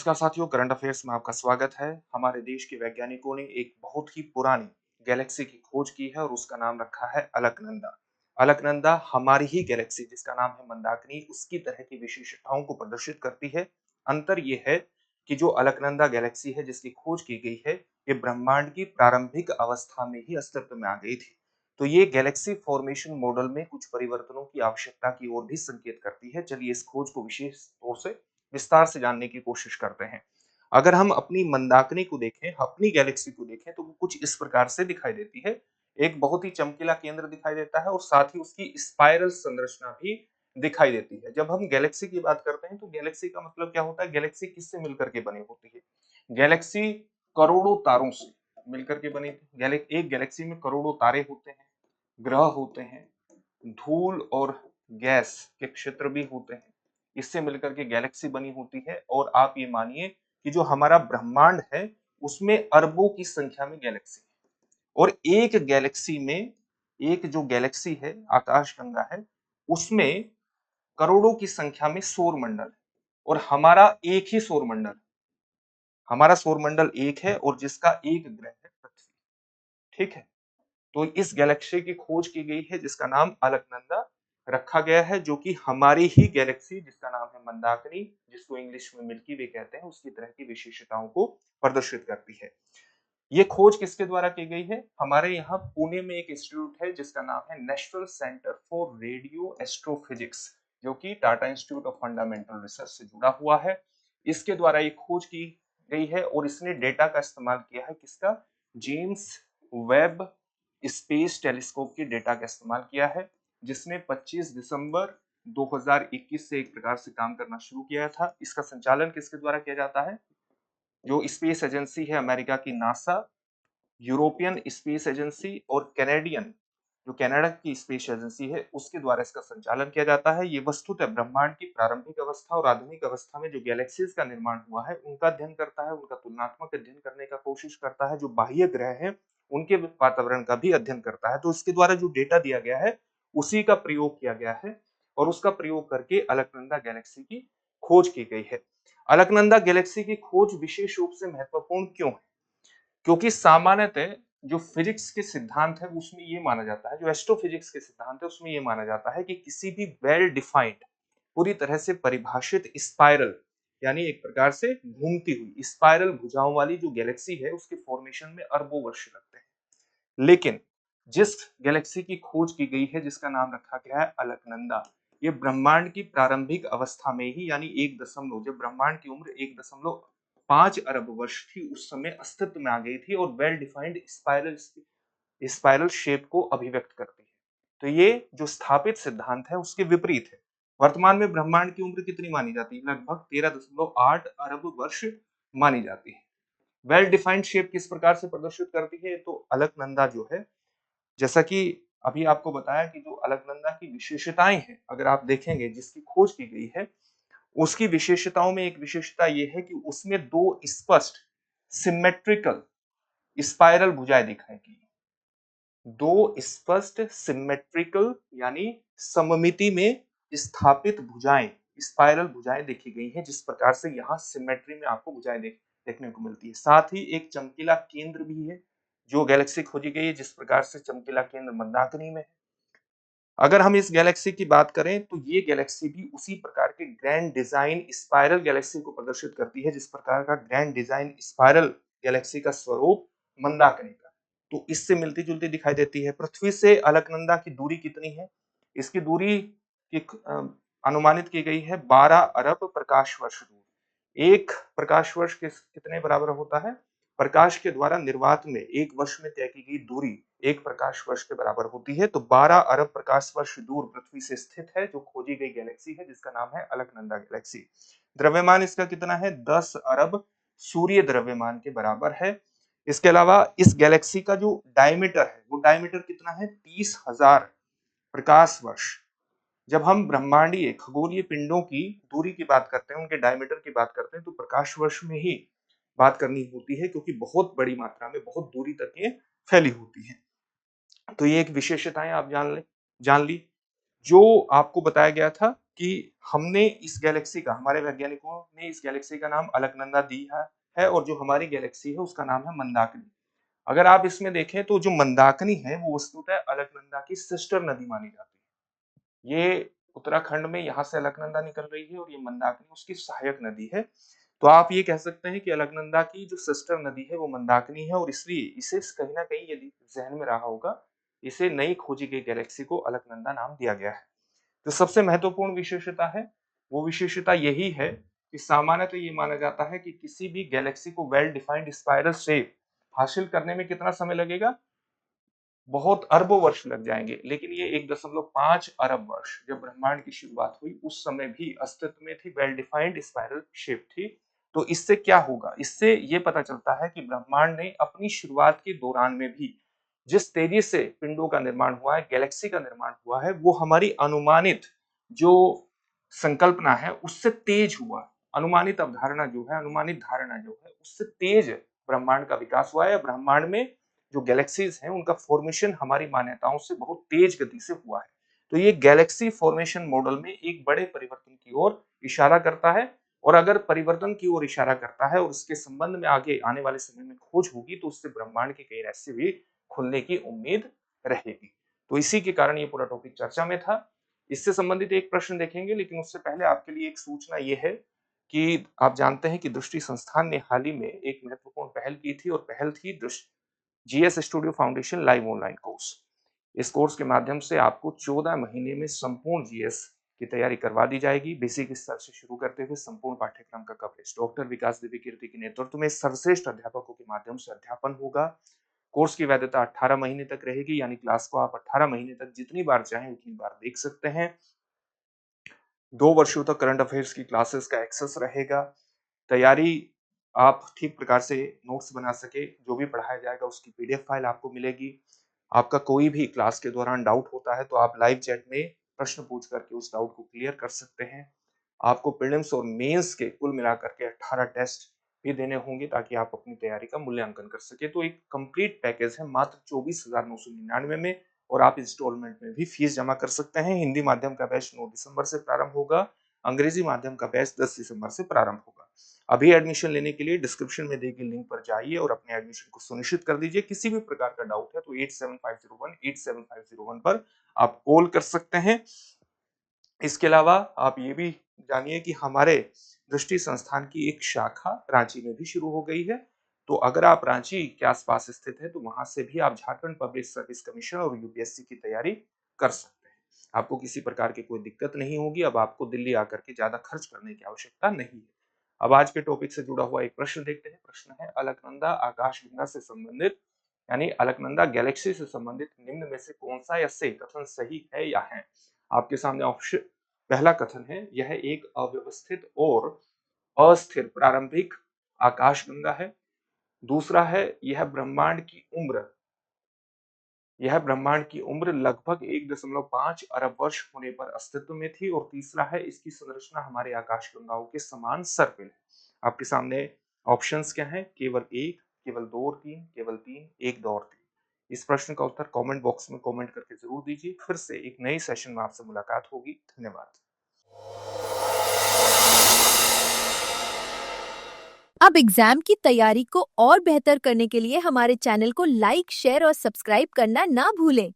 नमस्कार साथियों, current affairs में आपका स्वागत है। हमारे देश के वैज्ञानिकों ने एक बहुत ही पुरानी गैलेक्सी की खोज की है और उसका नाम रखा है अलकनंदा। अलकनंदा हमारी ही गैलेक्सी जिसका नाम है मंदाकिनी, उसकी तरह की विशेषताओं को प्रदर्शित करती है। अंतर ये है कि जो अलकनंदा गैलेक्सी है जिसकी खोज की गई है, ये ब्रह्मांड की प्रारंभिक अवस्था में ही अस्तित्व में आ गई थी। तो ये गैलेक्सी फॉर्मेशन मॉडल में कुछ परिवर्तनों की आवश्यकता की ओर भी संकेत करती है। चलिए इस खोज को विशेष तौर से विस्तार से जानने की कोशिश करते हैं। अगर हम अपनी मंदाकिनी को देखें, अपनी गैलेक्सी को देखें तो वो कुछ इस प्रकार से दिखाई देती है। एक बहुत ही चमकीला केंद्र दिखाई देता है और साथ ही उसकी स्पाइरल संरचना भी दिखाई देती है। जब हम गैलेक्सी की बात करते हैं तो गैलेक्सी का मतलब क्या होता है? गैलेक्सी किससे मिलकर के बनी होती है? गैलेक्सी करोड़ों तारों से मिलकर के बनी। एक गैलेक्सी में करोड़ों तारे होते हैं, ग्रह होते हैं, धूल और गैस के क्षेत्र भी होते हैं। इससे मिलकर के गैलेक्सी बनी होती है और आप ये मानिए कि जो हमारा ब्रह्मांड है उसमें अरबों की संख्या में गैलेक्सी है और एक गैलेक्सी में एक जो गैलेक्सी है आकाशगंगा है उसमें करोड़ों की संख्या में सौर मंडल है और हमारा एक ही सौर मंडल। हमारा सौर मंडल एक है और जिसका एक ग्रह है पृथ्वी। ठीक है, तो इस गैलेक्सी की खोज की गई है जिसका नाम अलकनंदा रखा गया है, जो कि हमारी ही गैलेक्सी जिसका नाम है मंदाकिनी, जिसको इंग्लिश में मिल्की वे कहते हैं, उसकी तरह की विशेषताओं को प्रदर्शित करती है। ये खोज किसके द्वारा की गई है? हमारे यहाँ पुणे में एक इंस्टीट्यूट है जिसका नाम है national centre for radio astrophysics, जो कि Tata institute of fundamental research से जुड़ा हुआ है। इसके द्वारा ये खोज की गई है और इसने डेटा का इस्तेमाल किया है। किसका? जेम्स वेब स्पेस टेलीस्कोप की डेटा का इस्तेमाल किया है, जिसने 25 दिसंबर 2021 से एक प्रकार से काम करना शुरू किया था। इसका संचालन किसके द्वारा किया जाता है? जो स्पेस एजेंसी है अमेरिका की नासा, यूरोपियन स्पेस एजेंसी और कैनेडियन जो कनाडा की स्पेस एजेंसी है उसके द्वारा इसका संचालन किया जाता है। ये वस्तुतः ब्रह्मांड की प्रारंभिक अवस्था और आधुनिक अवस्था में जो गैलेक्सीज का निर्माण हुआ है उनका अध्ययन करता है, उनका तुलनात्मक अध्ययन करने का कोशिश करता है। जो बाह्य ग्रह हैं उनके वातावरण का भी अध्ययन करता है। तो इसके द्वारा जो डेटा दिया गया है उसी का प्रयोग किया गया है और उसका प्रयोग करके अलकनंदा गैलेक्सी की खोज की गई है। अलकनंदा गैलेक्सी की खोज विशेष रूप से महत्वपूर्ण क्यों है? क्योंकि सामान्यतः जो फिजिक्स के सिद्धांत है उसमें ये माना जाता है, जो एस्ट्रोफिजिक्स के सिद्धांत है उसमें ये माना जाता है कि किसी भी वेल डिफाइंड, पूरी तरह से परिभाषित स्पाइरल, यानी एक प्रकार से घूमती हुई स्पाइरल भुजाओं वाली जो गैलेक्सी है उसके फॉर्मेशन में अरबों वर्ष लगते हैं। लेकिन जिस गैलेक्सी की खोज की गई है जिसका नाम रखा गया है अलकनंदा, ये ब्रह्मांड की प्रारंभिक अवस्था में ही, यानी जब ब्रह्मांड की उम्र 1.5 अरब वर्ष थी उस समय अस्तित्व में आ गई थी और वेल डिफाइंड स्पाइरल शेप को अभिव्यक्त करती है। तो ये जो स्थापित सिद्धांत है उसके विपरीत है। वर्तमान में ब्रह्मांड की उम्र कितनी मानी जाती है? लगभग 13.8 अरब वर्ष मानी जाती है। वेल डिफाइंड शेप किस प्रकार से प्रदर्शित करती है? तो अलकनंदा जो है, जैसा कि अभी आपको बताया कि जो अलकनंदा की विशेषताएं हैं, अगर आप देखेंगे जिसकी खोज की गई है उसकी विशेषताओं में एक विशेषता यह है कि उसमें दो स्पष्ट सिमेट्रिकल स्पाइरल भुजाएं दिखाई गई। दो स्पष्ट सिमेट्रिकल यानी सममिति में स्थापित भुजाएं, स्पाइरल भुजाएं देखी गई हैं, जिस प्रकार से यहाँ सिमेट्री में आपको भुजाएं देखने को मिलती है। साथ ही एक चमकीला केंद्र भी है जो गैलेक्सी खोजी गई है, जिस प्रकार से चमकीला केंद्र मंदाकिनी में है। अगर हम इस गैलेक्सी की बात करें तो ये गैलेक्सी भी उसी प्रकार के ग्रैंड डिजाइन स्पाइरल गैलेक्सी को प्रदर्शित करती है, जिस प्रकार का ग्रैंड डिजाइन स्पाइरल गैलेक्सी का स्वरूप मंदाकिनी का, तो इससे मिलती जुलती दिखाई देती है। पृथ्वी से अलकनंदा की दूरी कितनी है? इसकी दूरी अनुमानित की गई है 12 अरब प्रकाश वर्ष दूर। एक प्रकाश वर्ष कितने बराबर होता है? प्रकाश के द्वारा निर्वात में एक वर्ष में तय की गई दूरी एक प्रकाश वर्ष के बराबर होती है। तो 12 अरब प्रकाश वर्ष दूर पृथ्वी से स्थित है जो खोजी गई गैलेक्सी है, जिसका नाम है अलकनंदा गैलेक्सी। द्रव्यमान इसका कितना है? 10 अरब सूर्य द्रव्यमान के बराबर है। इसके अलावा इस गैलेक्सी का जो डायमीटर है वो डायमीटर कितना है? 30,000 प्रकाश वर्ष। जब हम ब्रह्मांडीय खगोलीय पिंडों की दूरी की बात करते हैं, उनके डायमीटर की बात करते हैं, तो प्रकाश वर्ष में ही बात करनी होती है, क्योंकि बहुत बड़ी मात्रा में बहुत दूरी तक ये फैली होती है। तो ये एक विशेषताएं आप जान ली। जो आपको बताया गया था कि हमने इस गैलेक्सी का, हमारे वैज्ञानिकों ने इस गैलेक्सी का नाम अलकनंदा दिया है और जो हमारी गैलेक्सी है उसका नाम है मंदाकिनी। अगर आप इसमें देखें तो जो मंदाकिनी है वो वस्तुतः अलकनंदा की सिस्टर नदी मानी जाती है। ये उत्तराखंड में यहाँ से अलकनंदा निकल रही है और ये मंदाकिनी उसकी सहायक नदी है। तो आप ये कह सकते हैं कि अलकनंदा की जो सिस्टर नदी है वो मंदाकिनी है और इसलिए इसे कहीं ना कहीं, यदि जहन में रहा होगा, इसे नई खोजी गई गैलेक्सी को अलकनंदा नाम दिया गया है। जो सबसे महत्वपूर्ण विशेषता है वो विशेषता यही है कि सामान्यतः ये माना जाता है कि किसी भी गैलेक्सी को वेल डिफाइंड स्पाइरल शेप हासिल करने में कितना समय लगेगा, बहुत अरबों वर्ष लग जाएंगे, लेकिन ये 1.5 अरब वर्ष, जब ब्रह्मांड की शुरुआत हुई उस समय भी अस्तित्व में थी, वेल डिफाइंड स्पाइरल शेप थी। तो इससे क्या होगा, इससे ये पता चलता है कि ब्रह्मांड ने अपनी शुरुआत के दौरान में भी जिस तेजी से पिंडों का निर्माण हुआ है, गैलेक्सी का निर्माण हुआ है, वो हमारी अनुमानित जो संकल्पना है उससे तेज हुआ। अनुमानित अवधारणा जो है, अनुमानित धारणा जो है, उससे तेज ब्रह्मांड का विकास हुआ है। ब्रह्मांड में जो गैलेक्सीज हैं उनका फॉर्मेशन हमारी मान्यताओं से बहुत तेज गति से हुआ है। तो ये गैलेक्सी फॉर्मेशन मॉडल में एक बड़े परिवर्तन की ओर इशारा करता है, और अगर परिवर्तन की ओर इशारा करता है और उसके संबंध में आगे आने वाले समय में खोज होगी तो उससे ब्रह्मांड के कई रहस्य भी खुलने की उम्मीद रहेगी। तो इसी के कारण ये पूरा टॉपिक चर्चा में था। इससे संबंधित एक प्रश्न देखेंगे, लेकिन उससे पहले आपके लिए एक सूचना ये है कि आप जानते हैं कि दृष्टि संस्थान ने हाल ही में एक महत्वपूर्ण पहल की थी, और पहल थी GS studio foundation live online course. इस कोर्स के माध्यम से आपको 14 महीने में संपूर्ण जीएस की तैयारी करवा दी जाएगी। बेसिक स्तर से शुरू करते हुए संपूर्ण पाठ्यक्रम का कवरेज डॉक्टर विकास देवी कीर्ति के नेतृत्व में सर्वश्रेष्ठ अध्यापकों के माध्यम से अध्यापन होगा। कोर्स की वैधता 18 महीने तक रहेगी, यानी क्लास को आप 18 महीने तक जितनी बार चाहें उतनी बार देख सकते हैं। 2 वर्षों तक करंट अफेयर्स की क्लासेस का एक्सेस रहेगा। तैयारी आप ठीक प्रकार से नोट्स बना सके, जो भी पढ़ाया जाएगा उसकी पीडीएफ फाइल आपको मिलेगी। आपका कोई भी क्लास के दौरान डाउट होता है तो आप लाइव चैट में प्रश्न पूछ करके उस डाउट को क्लियर कर सकते हैं। आपको प्रीलिम्स और मेंस के कुल मिलाकर के 18 टेस्ट भी देने होंगे ताकि आप अपनी तैयारी का मूल्यांकन कर सके। तो एक कंप्लीट पैकेज है मात्र 24,999 में, और आप इंस्टॉलमेंट में भी फीस जमा कर सकते हैं। हिंदी माध्यम का बैच 9 दिसंबर से प्रारंभ होगा, अंग्रेजी माध्यम का बैच 10 दिसंबर से प्रारंभ होगा। अभी एडमिशन लेने के लिए डिस्क्रिप्शन में दी गई लिंक पर जाइए और अपने एडमिशन को सुनिश्चित कर दीजिए। किसी भी प्रकार का डाउट है तो 8750187501 पर आप कॉल कर सकते हैं। इसके अलावा आप ये भी जानिए कि हमारे दृष्टि संस्थान की एक शाखा रांची में भी शुरू हो गई है। तो अगर आप रांची के आसपास स्थित है तो वहां से भी आप झारखंड पब्लिक सर्विस कमीशन और यूपीएससी की तैयारी कर सकते हैं। आपको किसी प्रकार की कोई दिक्कत नहीं होगी। अब आपको दिल्ली आकर के ज्यादा खर्च करने की आवश्यकता नहीं है। अब आज के टॉपिक से जुड़ा हुआ एक प्रश्न देखते हैं। प्रश्न है, अलकनंदा आकाशगंगा से संबंधित, यानी अलकनंदा गैलेक्सी से संबंधित निम्न में से कौन सा या से कथन सही है या है। आपके सामने ऑप्शन, पहला कथन है, यह एक अव्यवस्थित और अस्थिर प्रारंभिक आकाशगंगा है। दूसरा है, यह ब्रह्मांड की उम्र लगभग 1.5 अरब वर्ष होने पर अस्तित्व में थी। और तीसरा है, इसकी संरचना हमारे आकाशगंगाओं के समान सर्पिल है। आपके सामने ऑप्शंस क्या हैं? केवल एक, केवल दो और तीन, केवल तीन, एक, दो और तीन। इस प्रश्न का उत्तर कमेंट बॉक्स में कमेंट करके जरूर दीजिए। फिर से एक नए सेशन में आपसे मुलाकात होगी। धन्यवाद। अब एग्जाम की तैयारी को और बेहतर करने के लिए हमारे चैनल को लाइक, शेयर और सब्सक्राइब करना ना भूलें।